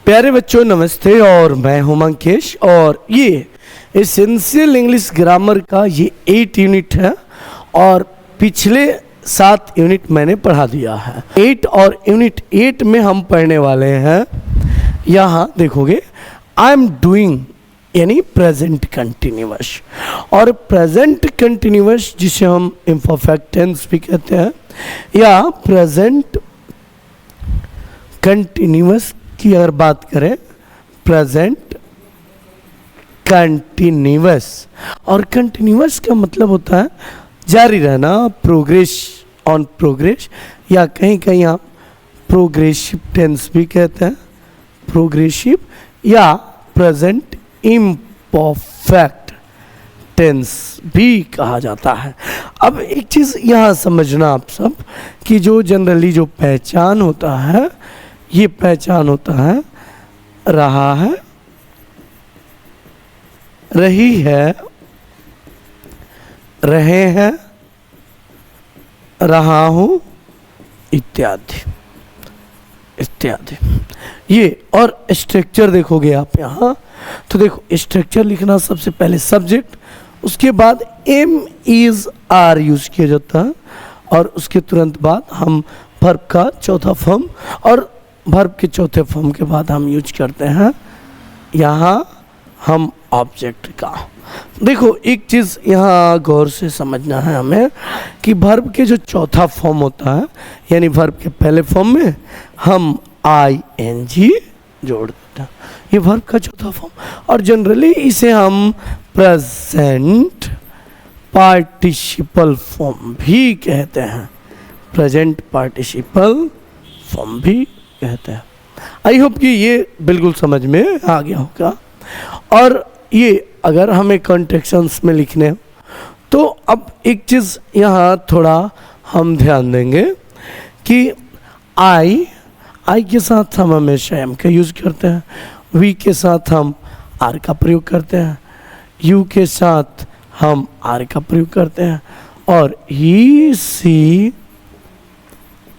प्यारे बच्चों नमस्ते। और मैं हूं मंकेश और ये एसेंशियल इंग्लिश ग्रामर का ये 8 यूनिट है और पिछले 7 यूनिट मैंने पढ़ा दिया है। 8 और यूनिट 8 में हम पढ़ने वाले हैं, यहाँ देखोगे आई एम डूइंग यानी प्रेजेंट कंटिन्यूअस। और प्रेजेंट कंटिन्यूअस जिसे हम इम्परफेक्ट टेंस भी कहते हैं या प्रेजेंट कंटिन्यूअस की अगर बात करें, प्रेजेंट कंटिन्यूअस। और कंटिन्यूअस का मतलब होता है जारी रहना, प्रोग्रेस, ऑन प्रोग्रेस, या कहीं कहीं आप प्रोग्रेसिव टेंस भी कहते हैं, प्रोग्रेसिव या प्रेजेंट इम्परफेक्ट टेंस भी कहा जाता है। अब एक चीज़ यहाँ समझना आप सब कि जो जनरली जो पहचान होता है, ये पहचान होता है रहा है, रही है, रहे हैं, रहा हूं, इत्यादि इत्यादि। ये और स्ट्रक्चर देखोगे आप यहाँ, तो देखो स्ट्रक्चर लिखना सबसे पहले सब्जेक्ट, उसके बाद एम इज आर यूज किया जाता है और उसके तुरंत बाद हम वर्ब का चौथा फॉर्म, और वर्ब के चौथे फॉर्म के बाद हम यूज करते हैं यहाँ हम ऑब्जेक्ट का। देखो एक चीज़ यहाँ गौर से समझना है हमें कि वर्ब के जो चौथा फॉर्म होता है, यानी वर्ब के पहले फॉर्म में हम ING जोड़ देते हैं, ये वर्ब का चौथा फॉर्म। और जनरली इसे हम प्रेजेंट पार्टिसिपल फॉर्म भी कहते हैं, प्रेजेंट पार्टिसिपल फॉर्म भी कहते हैं। आई होप कि ये बिल्कुल समझ में आ गया होगा। और ये अगर हमें कॉन्ट्रैक्शंस में लिखने हो तो अब एक चीज़ यहाँ थोड़ा हम ध्यान देंगे कि आई के साथ हम हमेशा एम का यूज़ करते हैं, वी के साथ हम आर का प्रयोग करते हैं, यू के साथ हम आर का प्रयोग करते हैं, और ही सी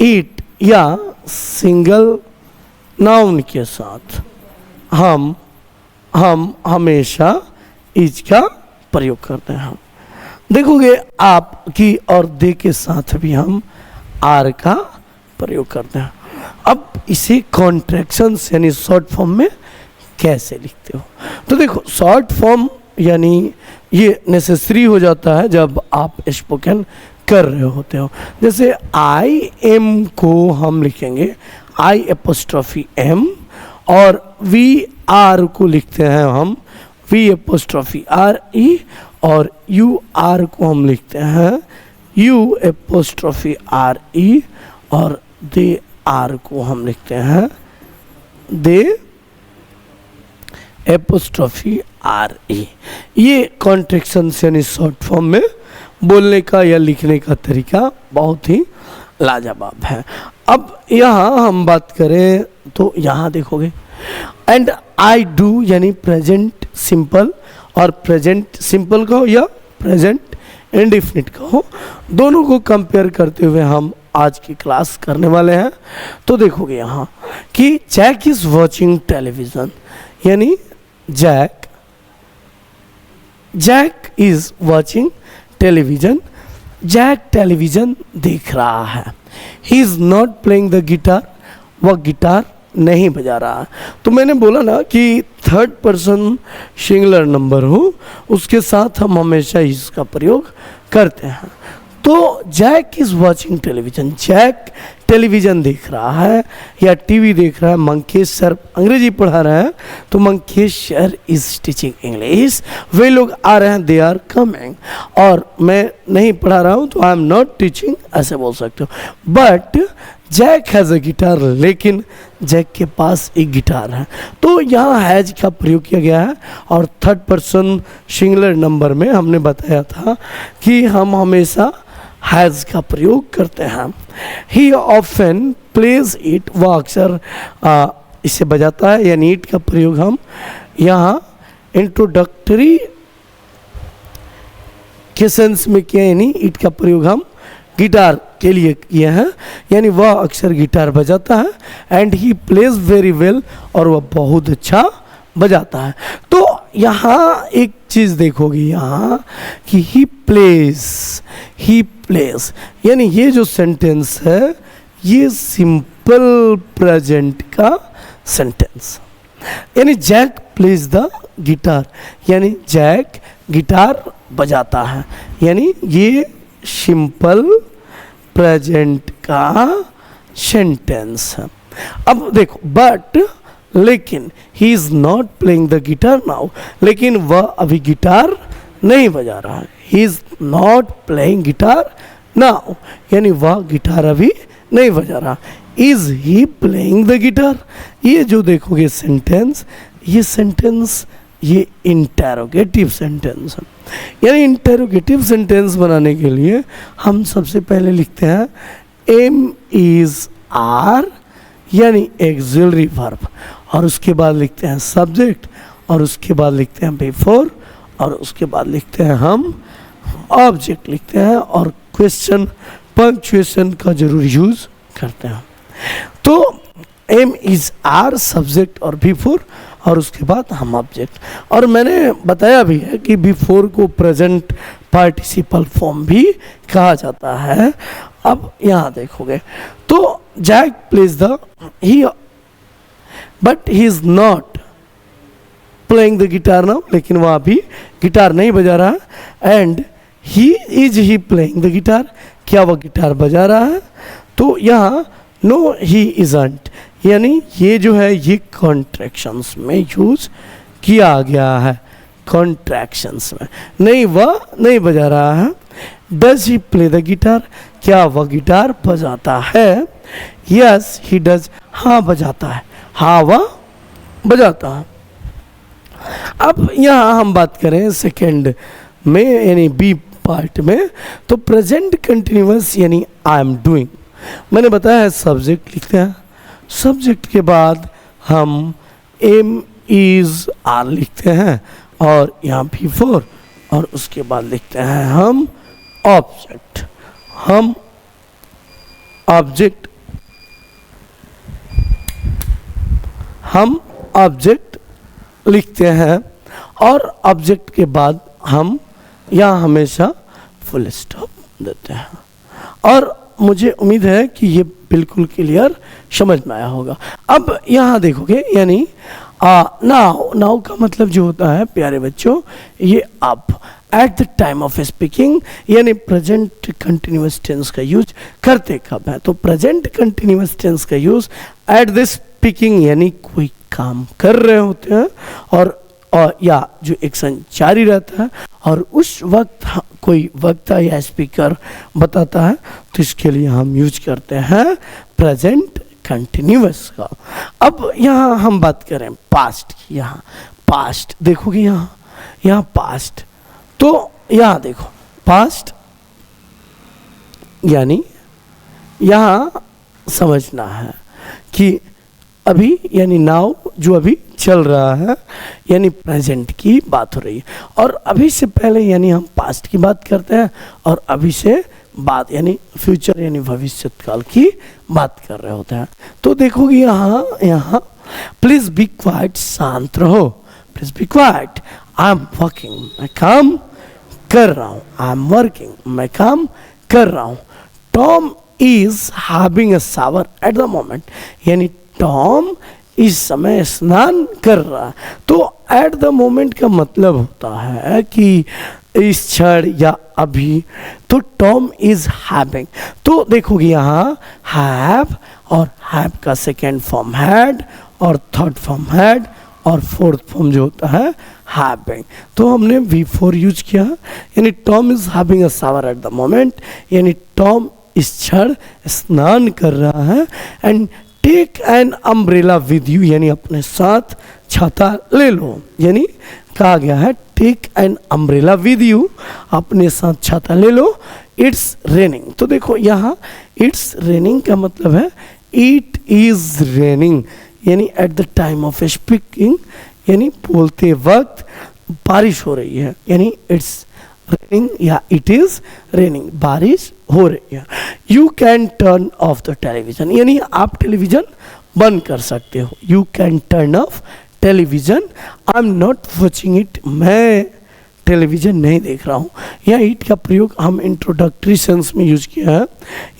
इट या सिंगल नाउन के साथ हम हमेशा इज का प्रयोग करते हैं। देखोगे आप की और दे के साथ भी हम आर का प्रयोग करते हैं। अब इसे कॉन्ट्रैक्शंस यानी शॉर्ट फॉर्म में कैसे लिखते हो, तो देखो शॉर्ट फॉर्म यानी ये नेसेसरी हो जाता है जब आप स्पोकन कर रहे होते हो। जैसे आई एम को हम लिखेंगे I'(M) और VR को लिखते हैं हम V'(RE) और UR को हम लिखते हैं U'(RE) और दे आर को हम लिखते हैं दे'(RE). ये कॉन्ट्रैक्शन यानी शॉर्ट फॉर्म में बोलने का या लिखने का तरीका बहुत ही लाजवाब है। अब यहाँ हम बात करें तो यहाँ देखोगे एंड आई डू यानी प्रेजेंट सिंपल, और प्रेजेंट सिंपल का हो या प्रेजेंट इंडेफिनिट का हो, दोनों को कंपेयर करते हुए हम आज की क्लास करने वाले हैं। तो देखोगे यहाँ कि जैक इज वॉचिंग टेलीविजन, यानी Jack is watching television, Jack television देख रहा है। He is not playing the guitar, वह गिटार नहीं बजा रहा है। तो मैंने बोला ना कि थर्ड पर्सन सिंगुलर नंबर हो उसके साथ हम हमेशा इसका प्रयोग करते हैं। तो Jack is watching television, Jack television देख रहा है या टीवी देख रहा है। मंकेश सर अंग्रेजी पढ़ा रहे हैं तो मंकेश सर इज टीचिंग इंग्लिश, वे लोग आ रहे हैं, दे आर कमिंग। और मैं नहीं पढ़ा रहा हूँ तो आई एम नॉट टीचिंग, ऐसे बोल सकते हो। But Jack has a guitar, लेकिन जैक के पास एक गिटार है। तो यहाँ हैज का प्रयोग किया गया है और थर्ड पर्सन सिंगुलर नंबर में हमने बताया था कि हम हमेशा हैज़ का प्रयोग करते हैं। ही ऑफन प्लेज इट, वह अक्सर इसे बजाता है, यानी इट का प्रयोग हम यहाँ इंट्रोडक्टरी के सेंस में किया, यानी इट का प्रयोग हम गिटार के लिए किए हैं, यानी वह अक्सर गिटार बजाता है, and he plays very well, और वह बहुत अच्छा बजाता है। तो यहाँ एक चीज़ देखोगे यहाँ कि ही प्लेज, यानी ये जो सेंटेंस है ये सिंपल प्रेजेंट का सेंटेंस, यानी जैक प्लेज द गिटार, यानी जैक गिटार बजाता है, यानी ये सिंपल प्रेजेंट का सेंटेंस है। अब देखो बट, लेकिन ही is not playing the guitar now, लेकिन वह अभी गिटार नहीं बजा रहा है। He is not playing guitar now, यानी वह गिटार अभी नहीं बजा रहा। Is he playing the guitar, ये जो देखोगे सेंटेंस, ये सेंटेंस ये इंटेरोगेटिव सेंटेंस है, यानी इंटेरोगेटिव सेंटेंस बनाने के लिए हम सबसे पहले लिखते हैं एम इज आर, यानी एक्सिलरी वर्ब, और उसके बाद लिखते हैं सब्जेक्ट, और उसके बाद लिखते हैं बिफोर, और उसके बाद लिखते हैं हम ऑब्जेक्ट लिखते हैं, और क्वेश्चन पंक्चुएशन का जरूर यूज करते हैं। तो एम इज आर सब्जेक्ट और बिफोर, और उसके बाद हम ऑब्जेक्ट। और मैंने बताया भी है कि बिफोर को प्रेजेंट पार्टिसिपल फॉर्म भी कहा जाता है। अब यहाँ देखोगे तो Jack plays the he, but he is not playing the guitar now, लेकिन वह अभी गिटार नहीं बजा रहा है। And he playing the guitar, क्या वह गिटार बजा रहा है? तो यहाँ नो ही इजंट, यानी ये जो है ये कॉन्ट्रैक्शंस में यूज किया गया है, कॉन्ट्रैक्शंस में, नहीं वह नहीं बजा रहा है। Does he play the guitar, क्या वह गिटार बजाता है? यस ही डज, हाँ बजाता है, हाँ वह बजाता है। अब यहाँ हम बात करें सेकेंड में, यानी बी पार्ट में, तो प्रेजेंट कंटिन्यूअस यानी आई एम डूइंग, मैंने बताया है सब्जेक्ट लिखते हैं, सब्जेक्ट के बाद हम एम इज आर लिखते हैं, और यहाँ बिफोर, और उसके बाद लिखते हैं हम ऑब्जेक्ट, हम ऑब्जेक्ट, हम ऑब्जेक्ट लिखते हैं, और ऑब्जेक्ट के बाद हम यहाँ हमेशा फुल स्टॉप देते हैं। और मुझे उम्मीद है कि ये बिल्कुल क्लियर समझ में आया होगा। अब यहाँ देखोगे, यानी नाउ का मतलब जो होता है प्यारे बच्चों, ये अब at the time of speaking, यानी प्रेजेंट कंटिन्यूअस टेंस का यूज करते कब है? तो प्रेजेंट कंटिन्यूअस टेंस का यूज एट द स्पीकिंग, यानी कोई काम कर रहे होते हैं, और या जो एक्शन जारी रहता है, और उस वक्त कोई वक्ता या स्पीकर बताता है, तो इसके लिए हम यूज करते हैं प्रेजेंट कंटिन्यूअस का। अब यहाँ हम बात करें पास्ट की, यहाँ पास्ट देखोगे, यहाँ पास्ट, तो यहाँ देखो पास्ट, यानी यहाँ समझना है कि अभी, यानी नाउ जो अभी चल रहा है, यानी प्रेजेंट की बात हो रही है, और अभी से पहले यानी हम पास्ट की बात करते हैं, और अभी से बात यानी फ्यूचर यानी भविष्य काल की बात कर रहे होते हैं। तो देखोगे यहाँ प्लीज बी क्वाइट, शांत रहो, please be quite, I am working, मैं काम कर रहा हूँ, आई एम वर्किंग, मैं काम कर रहा हूँ। Tom is having a shower at the moment, यानी टॉम इस समय स्नान कर रहा है। तो एट द मोमेंट का मतलब होता है कि इस क्षण या अभी, तो टॉम इज हैविंग, तो देखोगे यहाँ हैव, और हैव का सेकेंड फॉर्म हैड, और थर्ड फॉर्म हैड, और फोर्थ फॉर्म जो होता है हैविंग, तो हमने V4 यूज किया, यानी Tom is having a shower at the moment, यानी टॉम इस क्षण स्नान कर रहा है। And take an umbrella with you, यानी अपने साथ छाता ले लो, यानी कहा गया है take an umbrella with you, अपने साथ छाता ले लो। इट्स रेनिंग, तो देखो यहाँ इट्स रेनिंग का मतलब है इट इज रेनिंग, यानी at the time of speaking, यानी बोलते वक्त बारिश हो रही है, यानी इट्स रेनिंग या इट इज रेनिंग, बारिश हो रही है। You can turn off the television, यानी आप टेलीविजन बंद कर सकते हो। You can turn off television, I am not watching it, मैं टेलीविजन नहीं देख रहा हूँ। यहाँ इट का प्रयोग हम इंट्रोडक्टरी सेंस में यूज किया है,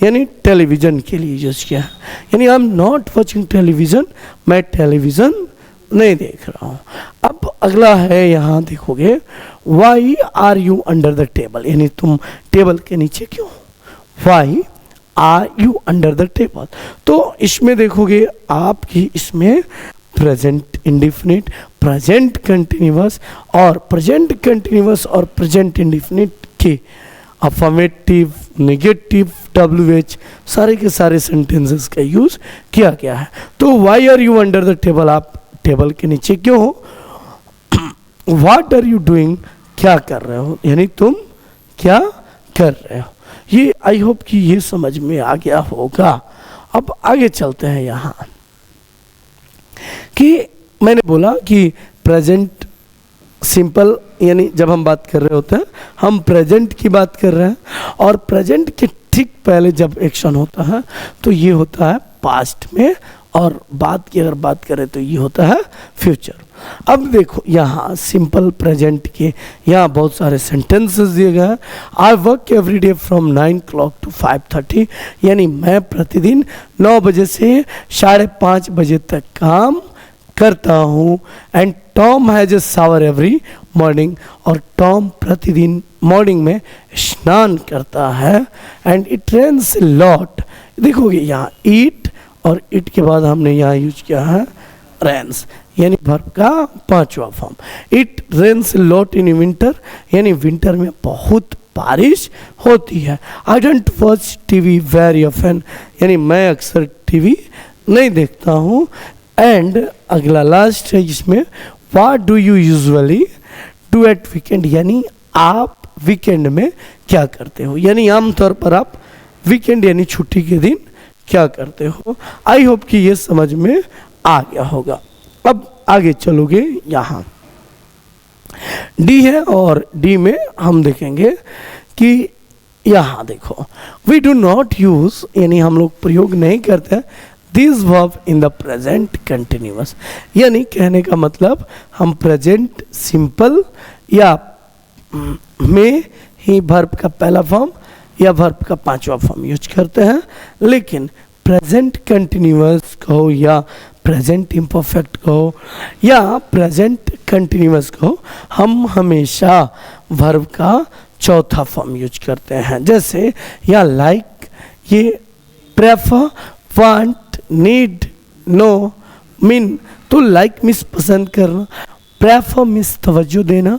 यानी टेलीविजन के लिए यूज किया है। यानी I am not watching television, मैं टेलीविजन नहीं देख रहा हूँ। अब अगला है, यहाँ देखोगे, why are you under the table, यानी तुम टेबल के नीचे क्यों। Why are you under the table, तो इसमें देखोगे आपकी इसमें प्रेजेंट इंडिफिनिट, प्रेजेंट कंटिन्यूअस और प्रेजेंट कंटिन्यूअस और प्रेजेंट इंडिफिनिट के अफर्मेटिव, नेगेटिव, WH सारे के सारे सेंटेंसेस का यूज किया गया है। तो why are you under the table, आप टेबल के नीचे क्यों हो। व्हाट आर यू डूइंग, क्या कर रहे हो, यानी तुम क्या कर रहे हो। ये आई होप कि ये समझ में आ गया होगा। अब आगे चलते हैं यहाँ कि मैंने बोला कि प्रेजेंट सिंपल, यानी जब हम बात कर रहे होते हैं हम प्रेजेंट की बात कर रहे हैं, और प्रेजेंट के ठीक पहले जब एक्शन होता है तो ये होता है पास्ट में, और बाद की अगर बात करें तो ये होता है फ्यूचर। अब देखो यहाँ सिंपल प्रेजेंट के यहाँ बहुत सारे सेंटेंसेस दिए गए हैं। I work every day from 9 o'clock to 5:30, यानी मैं प्रतिदिन 9 बजे से 5:30 बजे तक काम करता हूँ। And Tom has a shower every morning, और टॉम प्रतिदिन मॉर्निंग में स्नान करता है। And it rains a lot, देखोगे यहाँ ईट और इट के बाद हमने यहाँ यूज किया है रेन्स, यानी वर्ब का 5वां form. It rains lot in winter, यानी विंटर में बहुत बारिश होती है। I don't watch TV very often, यानी मैं अक्सर टीवी नहीं देखता हूँ। एंड अगला लास्ट है जिसमें what do you usually do at weekend, यानी आप वीकेंड में क्या करते हो, यानी आमतौर पर आप वीकेंड यानी छुट्टी के दिन क्या करते हो। आई होप कि ये समझ में आ गया होगा। अब आगे चलोगे, यहाँ डी है और डी में हम देखेंगे कि यहाँ देखो वी डू नॉट यूज, यानी हम लोग प्रयोग नहीं करते this verb in the present continuous, यानी कहने का मतलब हम प्रेजेंट सिंपल या में ही वर्ब का पहला फॉर्म या वर्ब का 5वां फॉर्म यूज करते हैं, लेकिन प्रेजेंट कंटिन्यूअस कहो या प्रेजेंट इम्परफेक्ट कहो या प्रेजेंट कंटिन्यूअस कहो, हम हमेशा वर्ब का चौथा फॉर्म यूज करते हैं। जैसे या लाइक, ये prefer, want, need, know, mean, तो लाइक मिस पसंद करना, प्रेफर मिस तवज्जो देना,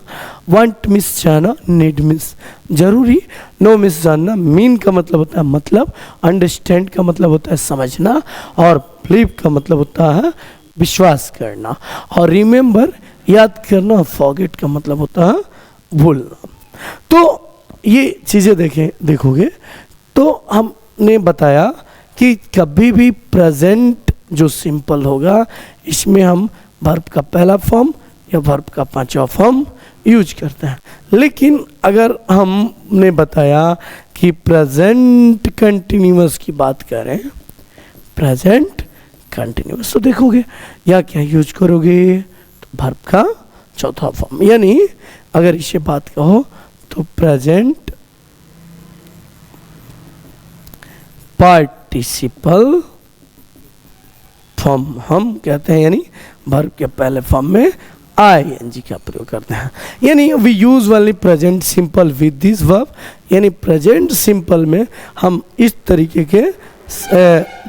वांट मिस जाना, नीड मिस जरूरी, नो मिस जानना, मीन का मतलब होता है मतलब, अंडरस्टैंड का मतलब होता है समझना, और बिलीव का मतलब होता है विश्वास करना, और रिमेंबर याद करना, फॉरगेट का मतलब होता है भूलना। तो ये चीज़ें देखोगे तो हमने बताया कि कभी भी प्रेजेंट जो सिंपल होगा इसमें हम वर्ब का पहला फॉर्म या वर्ब का 5वां फॉर्म यूज करते हैं। लेकिन अगर हमने बताया कि प्रेजेंट कंटिन्यूअस की बात करें, प्रेजेंट कंटिन्यूअस, तो देखोगे या क्या यूज करोगे, तो वर्ब का चौथा फॉर्म, यानी अगर इसे बात कहो तो प्रेजेंट पार्टिसिपल फॉर्म हम कहते हैं, यानी वर्ब के पहले फॉर्म में ING का प्रयोग करते हैं। यानी we use only present simple with this verb, यानी प्रेजेंट सिंपल में हम इस तरीके के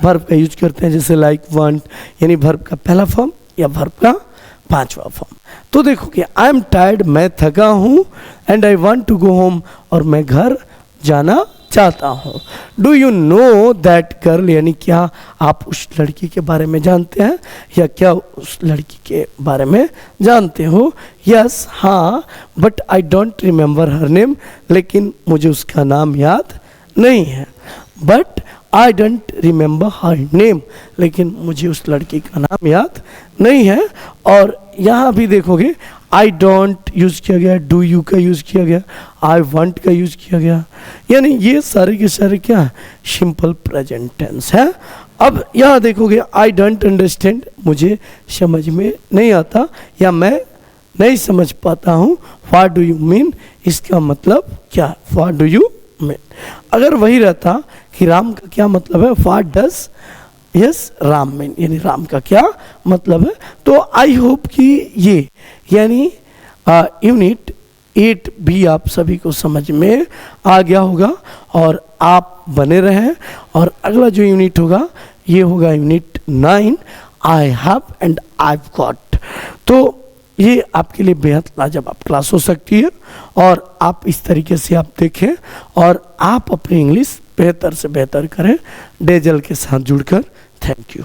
वर्ब का यूज करते हैं, जैसे लाइक, वांट, यानी वर्ब का पहला फॉर्म या वर्ब का 5वां फॉर्म। तो देखो कि आई एम टायर्ड, मैं थका हूँ, and I want to go home, और मैं घर जाना चाहता हूँ। Do you know that girl, यानी क्या आप उस लड़की के बारे में जानते हैं या क्या उस लड़की के बारे में जानते हो। यस, हाँ, but I don't remember her name, लेकिन मुझे उसका नाम याद नहीं है। But I don't remember her name, लेकिन मुझे उस लड़की का नाम याद नहीं है। और यहाँ भी देखोगे आई डोंट यूज़ किया गया, डू यू का यूज़ किया गया, आई वांट का यूज़ किया गया, यानी ये सारे के सारे क्या है, सिंपल प्रेजेंट टेंस है। अब यहाँ देखोगे आई डोंट अंडरस्टैंड, मुझे समझ में नहीं आता या मैं नहीं समझ पाता हूँ, व्हाट डू यू मीन, इसका मतलब क्या है, व्हाट डू यू मीन। अगर वही रहता कि राम का क्या मतलब है, what does yes Ram mean, यानी राम का क्या मतलब है। तो आई होप कि ये यानी यूनिट 8 भी आप सभी को समझ में आ गया होगा और आप बने रहें। और अगला जो यूनिट होगा ये होगा unit 9, I have and I got. तो ये आपके लिए बेहद लाजवाब क्लास हो सकती है और आप इस तरीके से आप देखें और आप अपनी इंग्लिश बेहतर से बेहतर करें डेजल के साथ जुड़कर। Thank you.